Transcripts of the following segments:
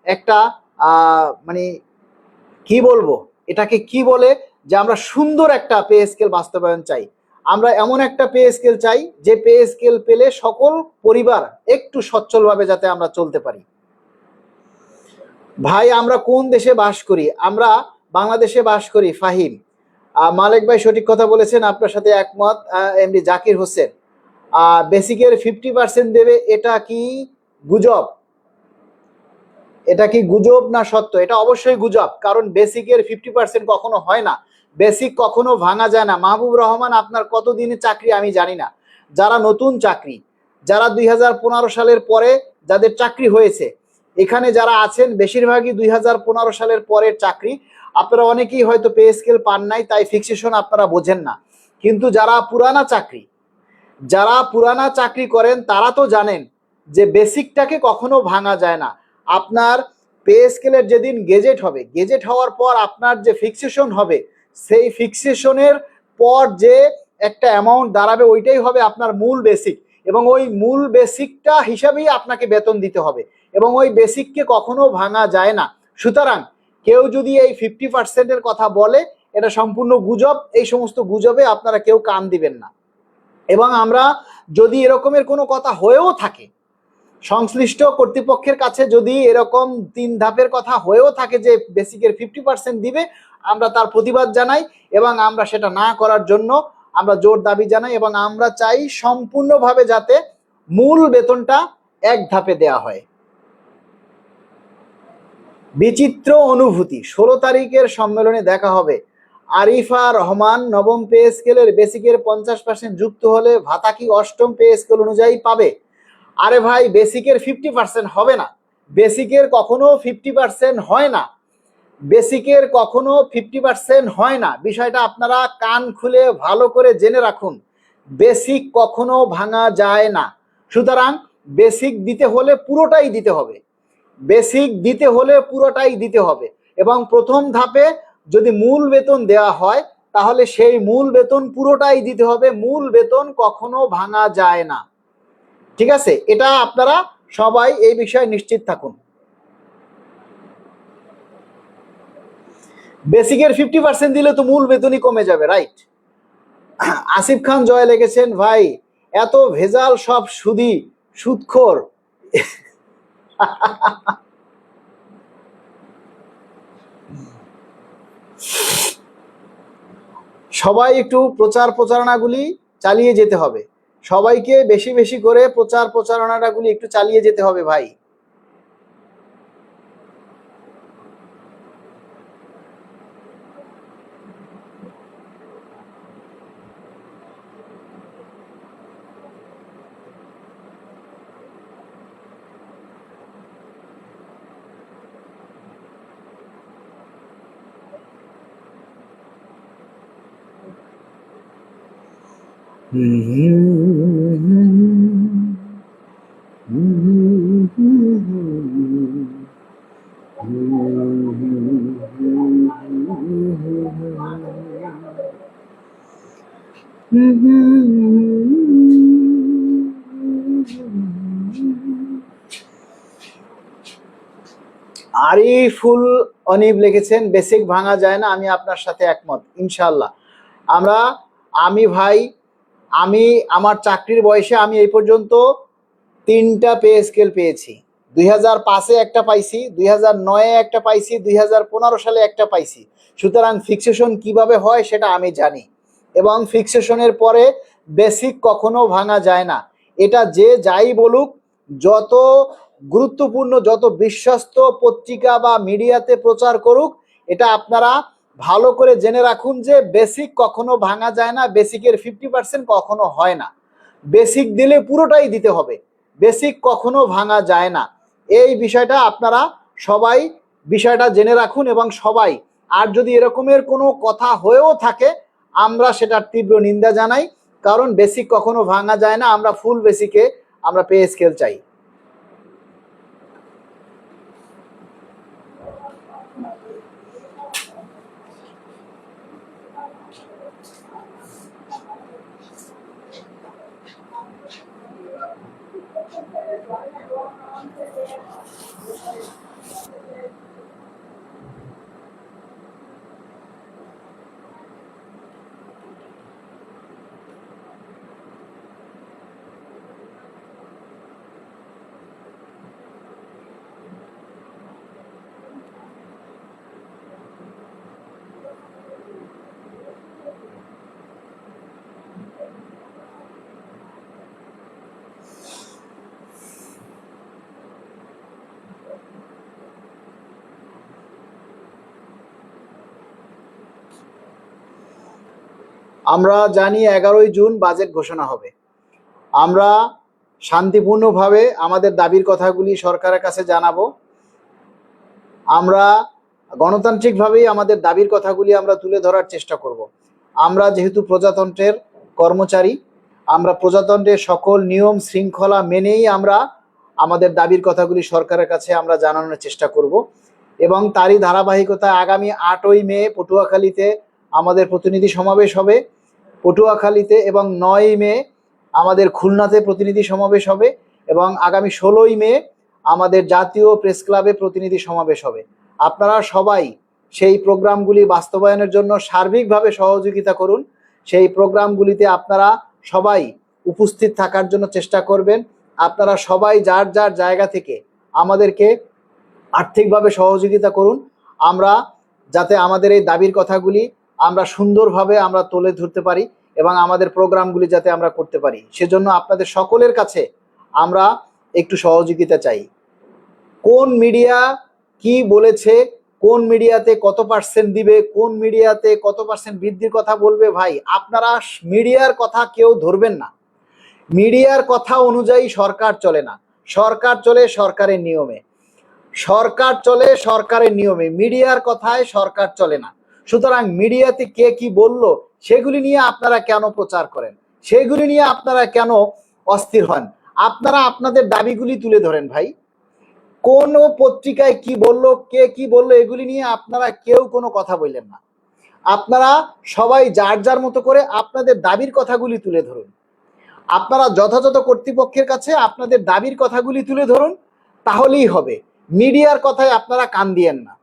একটা মানে কি বলবো, এটাকে কি বলে, যে আমরা সুন্দর একটা পে স্কেল বাস্তবায়ন চাই। আমরা এমন একটা পে স্কেল চাই যে পে স্কেল পেলে সকল পরিবার একটু সচ্ছলভাবে যাতে আমরা চলতে পারি। ভাই আমরা কোন দেশে বাস করি? আমরা বাংলাদেশে বাস করি। ফাহিম মালিক ভাই সঠিক কথা বলেছেন, আপনার সাথে একমত। এমডি জাকির হোসেন বেসিকের 50% দেবে, এটা কি গুজব? এটা কি গুজব না সত্য? এটা অবশ্যই গুজব, কারণ বেসিকের 50% কখনো হয় না, বেসিক কখনো ভাঙা যায় না। মাহবুব রহমান আপনার কত দিনের চাকরি আমি জানি না, যারা নতুন চাকরি, যারা 2015 সালের পরে যাদের চাকরি হয়েছে, এখানে যারা আছেন বেশিরভাগই 2015 সালের পরের চাকরি। আপনারা অনেকেই হয়তো পে স্কেল পান নাই, তাই ফিক্সেশন আপনারা বোঝেন না। কিন্তু যারা পুরানা চাকরি করেন তারা তো জানেন যে বেসিকটাকে কখনো ভাঙা যায় না। আপনার পে স্কেলের যেদিন গেজেট হবে, গেজেট হওয়ার পর আপনার যে ফিক্সেশন হবে, সেই ফিক্সেশনের পর যে একটা অ্যামাউন্ট দাঁড়াবে ওইটাই হবে আপনার মূল বেসিক, এবং ওই মূল বেসিকটা হিসাবেই আপনাকে বেতন দিতে হবে, এবং ওই বেসিককে কখনো ভাঙা যায় না। সুতরাং কেউ যদি এই 50%-এর কথা বলে, এটা সম্পূর্ণ গুজব। এই সমস্ত গুজবে আপনারা কেউ কান দিবেন না। এবং আমরা যদি এরকমের কোনো কথা হয়েও থাকে, সংশ্লিষ্ট কর্তৃপক্ষের কাছে যদি এরকম 3 ধাপের কথা হয়েও থাকে যে বেসিকের 50% দিবে, আমরা তার প্রতিবাদ জানাই, এবং আমরা সেটা না করার জন্য আমরা জোর দাবি জানাই, এবং আমরা চাই সম্পূর্ণভাবে যাতে মূল বেতনটা এক ধাপে দেয়া হয়। বিচিত্র অনুভূতি 16 তারিখের সম্মেলনে দেখা হবে। আরিফা রহমান নবম পে স্কেলের বেসিকের 50% যুক্ত হলে ভাতা কি অষ্টম পে স্কেল অনুযায়ী পাবে? আরে ভাই, বেসিকের 50% হবে না, বেসিকের কখনো 50% হয় না, বেসিকের কখনো 50% হয় না। বিষয়টা আপনারা কান খুলে ভালো করে জেনে রাখুন, বেসিক কখনো ভাঙা যায় না। সুতরাং বেসিক দিতে হলে পুরোটাই দিতে হবে, বেসিক দিতে হলে পুরোটাই দিতে হবে। এবং প্রথম ধাপে যদি মূল বেতন দেওয়া হয়, তাহলে সেই মূল বেতন পুরোটাই দিতে হবে, মূল বেতন কখনো ভাঙা যায় না। ঠিক আছে, এটা আপনারা সবাই এই বিষয়ে নিশ্চিত থাকুন। বেসিকের 50% দিলে তো মূল বেতনই কমে যাবে, রাইট? আসিফ খান জয় লিখেছেন, ভাই এত ভেজাল সব সুদি, সুদখোর। সবাই একটু প্রচারণাগুলি চালিয়ে যেতে হবে, সবাইকে বেশি বেশি করে প্রচারণাগুলি একটু চালিয়ে যেতে হবে ভাই। আরিফুল অনিব লিখেছেন, বেসিক ভাঙা যায় না, আমি আপনার সাথে একমত। ইনশাল্লাহ আমি আমার চাকরির বয়সে আমি এই পর্যন্ত 3টা পে স্কেল পেয়েছি। 2005-এ একটা পাইছি, 2009-এ একটা পাইছি, 2015 সালে একটা পাইছি। সুতরাং ফিক্সেশন কিভাবে হয় সেটা আমি জানি, এবং ফিক্সেশনের পরে বেসিক কখনো ভাঙা যায় না। এটা যে যাই বলুক, যত গুরুত্বপূর্ণ, যত বিশ্বস্ত পত্রিকা বা মিডিয়াতে প্রচার করুক, এটা আপনারা ভালো করে জেনে রাখুন যে বেসিক কখনো ভাঙা যায় না, বেসিকের 50% কখনো হয় না। বেসিক দিলে পুরোটাই দিতে হবে, বেসিক কখনো ভাঙা যায় না। এই বিষয়টা আপনারা সবাই বিষয়টা জেনে রাখুন, এবং সবাই, আর যদি এরকমের কোনো কথা হয়েও থাকে, আমরা সেটার তীব্র নিন্দা জানাই, কারণ বেসিক কখনো ভাঙা যায় না। আমরা ফুল বেসিকে আমরা পে স্কেল চাই। আমরা জানি 11ই জুন বাজেট ঘোষণা হবে। আমরা শান্তিপূর্ণভাবে আমাদের দাবির কথাগুলি সরকারের কাছে জানাবো। আমরা গণতান্ত্রিকভাবেই আমাদের দাবির কথাগুলি আমরা তুলে ধরার চেষ্টা করব। আমরা যেহেতু প্রজাতন্ত্রের কর্মচারী, আমরা প্রজাতন্ত্রের সকল নিয়ম শৃঙ্খলা মেনেই আমরা আমাদের দাবির কথাগুলি সরকারের কাছে আমরা জানানোর চেষ্টা করব। এবং তারই ধারাবাহিকতায় আগামী 8ই মে পটুয়াখালীতে আমাদের প্রতিনিধি সমাবেশ হবে। পটুয়াখালীতে এবং 9ই মে আমাদের খুলনাতে প্রতিনিধি সমাবেশ হবে এবং আগামী 16ই মে আমাদের জাতীয় প্রেস ক্লাবে প্রতিনিধি সমাবেশ হবে। আপনারা সবাই সেই প্রোগ্রামগুলি বাস্তবায়নের জন্য সার্বিকভাবে সহযোগিতা করুন। সেই প্রোগ্রামগুলিতে আপনারা সবাই উপস্থিত থাকার জন্য চেষ্টা করবেন। আপনারা সবাই যার যার জায়গা থেকে আমাদেরকে আর্থিকভাবে সহযোগিতা করুন, আমরা যাতে আমাদের এই দাবির কথাগুলি আমরা সুন্দরভাবে আমরা তুলে ধরতে পারি এবং আমাদের প্রোগ্রামগুলি যাতে আমরা করতে পারি। সেজন্য আপনাদের সকলের কাছে আমরা একটু সহযোগিতা চাই। কোন মিডিয়া কি বলেছে, কোন মিডিয়াতে কত পার্সেন্ট দিবে, কোন মিডিয়াতে কত পার্সেন্ট বৃদ্ধির কথা বলবে, ভাই আপনারা মিডিয়ার কথা কেউ ধরবেন না। মিডিয়ার কথা অনুযায়ী সরকার চলে না, সরকার চলে সরকারের নিয়মে, সরকার চলে সরকারের নিয়মে, মিডিয়ার কথায় সরকার চলে না। সুতরাং মিডিয়াতে কে কি বলল সেগুলি নিয়ে আপনারা কেন প্রচার করেন, সেগুলি নিয়ে আপনারা কেন অস্থির হন? আপনারা আপনাদের দাবিগুলি তুলে ধরেন ভাই। কোন পত্রিকায় কি বললো, কে কি বললো, এগুলি নিয়ে আপনারা কেউ কোনো কথা বললেন না। আপনারা সবাই যার যার মতো করে আপনাদের দাবির কথাগুলি তুলে ধরুন। আপনারা যথাযথ কর্তৃপক্ষের কাছে আপনাদের দাবির কথাগুলি তুলে ধরুন, তাহলেই হবে। মিডিয়ার কথায় আপনারা কান দিয়েন না।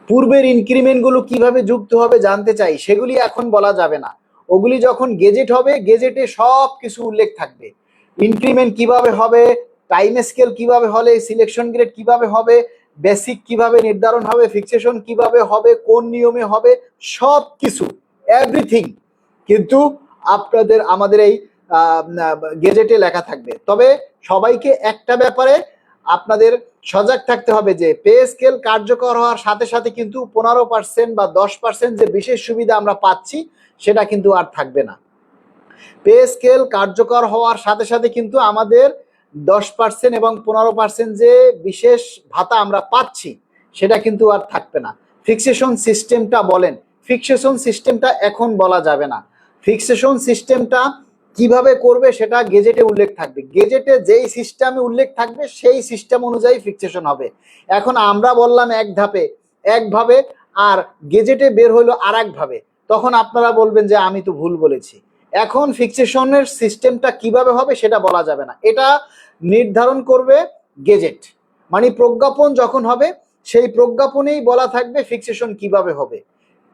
পূর্বের ইনক্রিমেন্টগুলো কিভাবে যুক্ত হবে জানতে চাই, সেগুলি এখন বলা যাবে না। ওগুলি যখন গেজেট হবে, গেজেটে সব কিছু উল্লেখ থাকবে। ইনক্রিমেন্ট কিভাবে হবে, টাইম স্কেল কিভাবে হলে, সিলেকশন গ্রেড কিভাবে হবে, বেসিক কিভাবে নির্ধারণ হবে, ফিক্সেশন কিভাবে হবে, কোন নিয়মে হবে, সব কিছু এভরিথিং কিন্তু আপনাদের আমাদের এই গেজেটে লেখা থাকবে। তবে সবাইকে একটা ব্যাপারে আপনাদের সজাগ থাকতে হবে যে পে স্কেল কার্যকর হওয়ার সাথে সাথে কিন্তু 15% বা 10% যে বিশেষ সুবিধা আমরা পাচ্ছি সেটা কিন্তু আর থাকবে না। পে স্কেল কার্যকর হওয়ার সাথে সাথে কিন্তু আমাদের 10% এবং 15% যে বিশেষ ভাতা আমরা পাচ্ছি সেটা কিন্তু আর থাকবে না। ফিক্সেশন সিস্টেমটা বলেন, ফিক্সেশন সিস্টেমটা এখন বলা যাবে না। ফিক্সেশন সিস্টেমটা কিভাবে করবে সেটা গেজেটে উল্লেখ থাকবে। গেজেটে যেই সিস্টেমে উল্লেখ থাকবে সেই সিস্টেম অনুযায়ী ফিক্সেশন হবে। এখন আমরা বললাম এক ধাপে একভাবে, আর গেজেটে বের হইলো আর একভাবে, তখন আপনারা বলবেন যে আমি তো ভুল বলেছি। এখন ফিক্সেশনের সিস্টেমটা কিভাবে হবে সেটা বলা যাবে না, এটা নির্ধারণ করবে গেজেট। মানে প্রজ্ঞাপন যখন হবে সেই প্রজ্ঞাপনেই বলা থাকবে ফিক্সেশন কিভাবে হবে।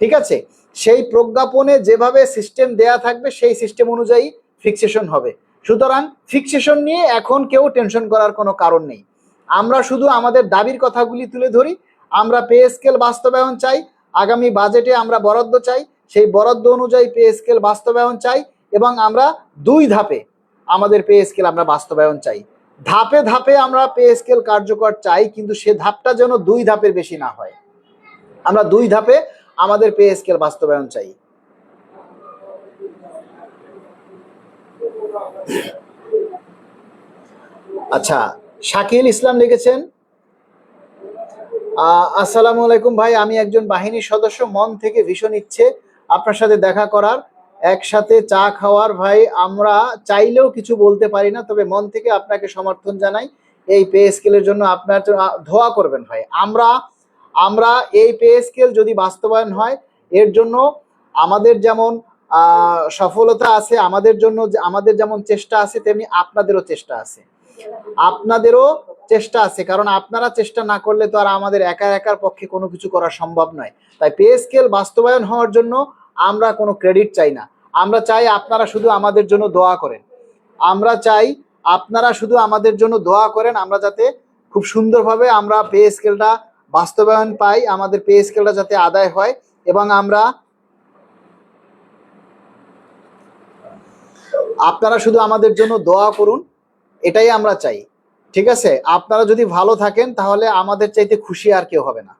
ঠিক আছে, সেই প্রজ্ঞাপনে যেভাবে সিস্টেম দেয়া থাকবে সেই সিস্টেম অনুযায়ী ফিক্সেশন হবে। সুতরাং ফিক্সেশন নিয়ে এখন কেউ টেনশন করার কোনো কারণ নেই। আমরা শুধু আমাদের দাবির কথাগুলি তুলে ধরি। আমরা পে স্কেল বাস্তবায়ন চাই, আগামী বাজেটে আমরা বরাদ্দ চাই, সেই বরাদ্দ অনুযায়ী পে স্কেল বাস্তবায়ন চাই এবং আমরা 2 ধাপে আমাদের পে স্কেল আমরা বাস্তবায়ন চাই। ধাপে ধাপে আমরা পে স্কেল কার্যকর চাই, কিন্তু সে ধাপটা যেন 2 ধাপের বেশি না হয়। আমরা 2 ধাপে আমাদের পে স্কেল বাস্তবায়ন চাই। আচ্ছা, শাকিল ইসলাম লিখেছেন, আসসালামু আলাইকুম ভাই, আমি একজন বাহিনীর সদস্য, মন থেকে ভীষণ ইচ্ছে আপনার সাথে দেখা করার, একসাথে চা খাওয়ার। ভাই আমরা চাইলেও কিছু বলতে পারি না, তবে মন থেকে আপনাকে সমর্থন জানাই। এই পে স্কেলের জন্য আপনার দোয়া করবেন ভাই। আমরা আমরা এই পে স্কেল যদি বাস্তবায়ন হয় এর জন্য আমাদের যেমন সফলতা আছে, আমাদের জন্য আমাদের যেমন চেষ্টা আছে তেমনি আপনাদেরও চেষ্টা আছে, আপনাদেরও চেষ্টা আছে। কারণ আপনারা চেষ্টা না করলে তো আর আমাদের একার পক্ষে কোনো কিছু করা সম্ভব নয়। তাই পে স্কেল বাস্তবায়ন হওয়ার জন্য আমরা কোনো ক্রেডিট চাই না, আমরা চাই আপনারা শুধু আমাদের জন্য দোয়া করেন। আমরা চাই আপনারা শুধু আমাদের জন্য দোয়া করেন, আমরা যাতে খুব সুন্দরভাবে আমরা পে স্কেলটা বাস্তবায়ন পাই, আমাদের পে স্কেলটা যাতে আদায় হয় এবং আপনারা শুধু আমাদের জন্য দোয়া করুন, এটাই আমরা চাই। ঠিক আছে, আপনারা যদি ভালো থাকেন তাহলে আমাদের চাইতে খুশি আর কেউ হবে না।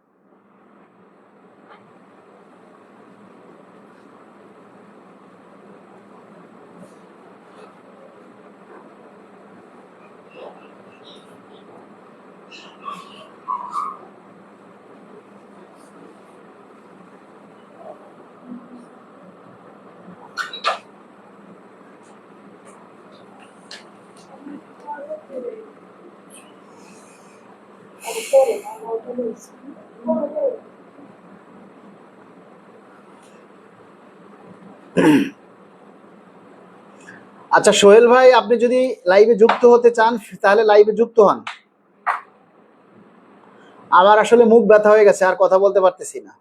আচ্ছা সোহেল ভাই, আপনি যদি লাইভে যুক্ত হতে চান তাহলে লাইভে যুক্ত হন। আমার আসলে মুখ ব্যথা হয়ে গেছে, আর কথা বলতে পারতেছি না।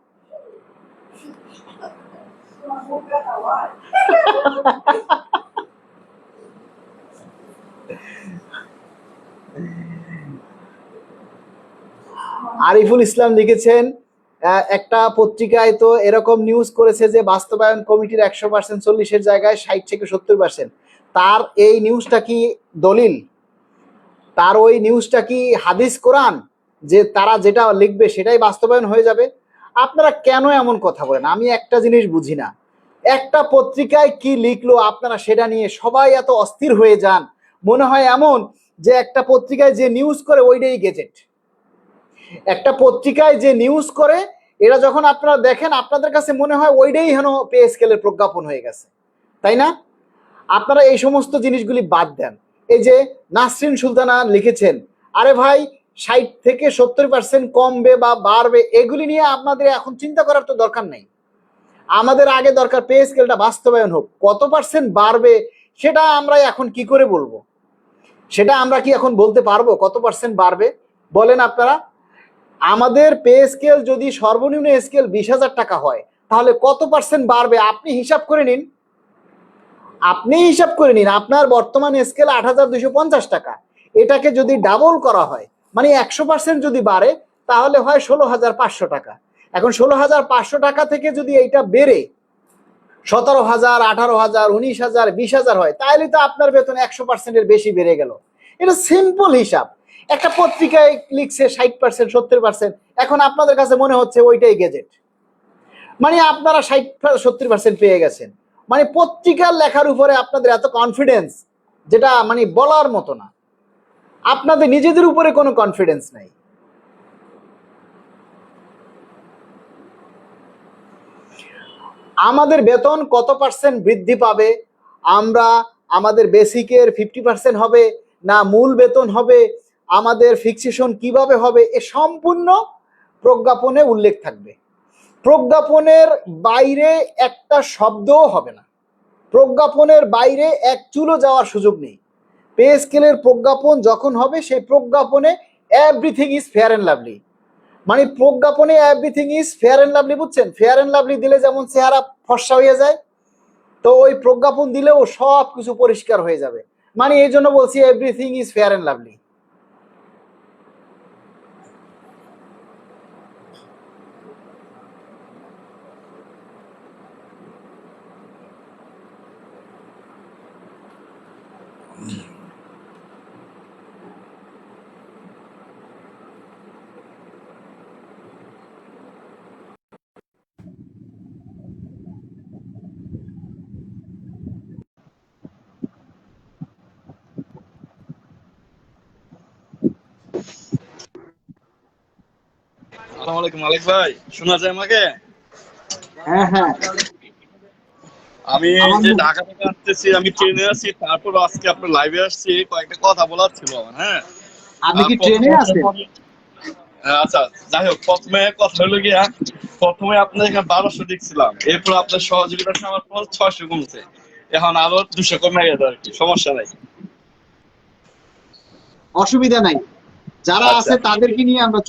আরিফুল ইসলাম লিখেছেন, একটা পত্রিকায় তো এরকম নিউজ করেছে যে বাস্তবায়ন কমিটির 100% 40-এর জায়গায় 60 থেকে 70%। তার এই নিউজটা কি দলিল? তার ওই নিউজটা কি হাদিস কোরআন যে তারা যেটা লিখবে সেটাই বাস্তবায়ন হয়ে যাবে? আপনারা কেন এমন কথা বলেন? আমি একটা জিনিস বুঝি না, একটা পত্রিকায় কি লিখলো আপনারা সেটা নিয়ে সবাই এত অস্থির হয়ে যান। মনে হয় এমন যে একটা পত্রিকায় যে নিউজ করে ওইটাই গেজেট। একটা পত্রিকায় যে নিউজ করে এটা যখন আপনারা দেখেন আপনাদের কাছে মনে হয় ওইটাই হেন পে স্কেলের প্রজ্ঞাপন হয়ে গেছে, তাই না? আপনারা এই সমস্ত জিনিসগুলি বাদ দেন। এই যে নাসরিন সুলতানা লিখেছেন, আরে ভাই 60 থেকে 70% কমবে বা বাড়বে এগুলি নিয়ে আপনাদের এখন চিন্তা করার তো দরকার নেই। আমাদের আগে দরকার পে স্কেলটা বাস্তবায়ন হোক। কত পার্সেন্ট বাড়বে সেটা আমরা এখন কি করে বলবো? সেটা আমরা কি এখন বলতে পারবো কত পার্সেন্ট বাড়বে? বলেন আপনারা। আমাদের পে স্কেল যদি সর্বনিম্ন স্কেল 20,000 টাকা হয় তাহলে কত পার্সেন্ট বাড়বে আপনি হিসাব করে নিন। আপনার বর্তমান স্কেল 8,250 টাকা, এটাকে যদি ডাবল করা হয় মানে 100% যদি বাড়ে তাহলে হয় 16,500 টাকা। এখন 16,500 টাকা থেকে যদি এইটা বেড়ে 17,000, 18,000, 19,000, 20,000 হয় তাহলে তো আপনার বেতন 100%-এর বেশি বেড়ে গেল। এটা সিম্পল হিসাব। একটা পত্রিকায় লিখছে 60%, 70%, এখন আপনাদের কাছে মনে হচ্ছে ওইটাই গেজেট, মানে আপনারা 60-70% পেয়ে গেছেন। মানে পত্রিকার লেখার উপরে আপনাদের এত কনফিডেন্স যেটা মানে বলার মতো না। আপনাদের নিজেদের উপরে কোনো কনফিডেন্স নাই। আমাদের বেতন কত পার্সেন্ট বৃদ্ধি পাবে, আমরা আমাদের বেসিকের 50% হবে না মূল বেতন হবে, আমাদের ফিক্সেশন কিভাবে হবে, এ সম্পূর্ণ প্রজ্ঞাপনে উল্লেখ থাকবে। প্রজ্ঞাপনের বাইরে একটা শব্দও হবে না, প্রজ্ঞাপনের বাইরে এক চুলো যাওয়ার সুযোগ নেই। পে স্কেলের প্রজ্ঞাপন যখন হবে সেই প্রজ্ঞাপনে everything is Fair and Lovely. মানে প্রজ্ঞাপনে everything is Fair and Lovely, বুঝছেন? ফেয়ার অ্যান্ড লাভলি দিলে যেমন চেহারা ফর্সা হয়ে যায়, তো ওই প্রজ্ঞাপন দিলেও সব কিছু পরিষ্কার হয়ে যাবে। মানে এই জন্য বলছি everything is Fair and lovely. আসসালামু আলাইকুম মালিক ভাই, শোনা যায় আমাকে? হ্যাঁ হ্যাঁ, আমি যে ঢাকা থেকে আসতেছি, আমি ট্রেনে আছি, তারপর আজকে আপনার লাইভে আসছি, কয়েকটা কথা বলার ছিল আমার। হ্যাঁ, আপনি কি ট্রেনে আছেন? আচ্ছা, যাই হোক, প্রথমে কথা হলো গিয়া, প্রথমে আপনার এখানে 1200 দেখছিলাম, এরপর আপনার সহযোগিতা আমার পর 600 কমছে, এখন আরো 200 কমে গেছে আর কি, সমস্যা নাই, অসুবিধা নাই, যারা আছে তাদেরকে নিয়ে আমরা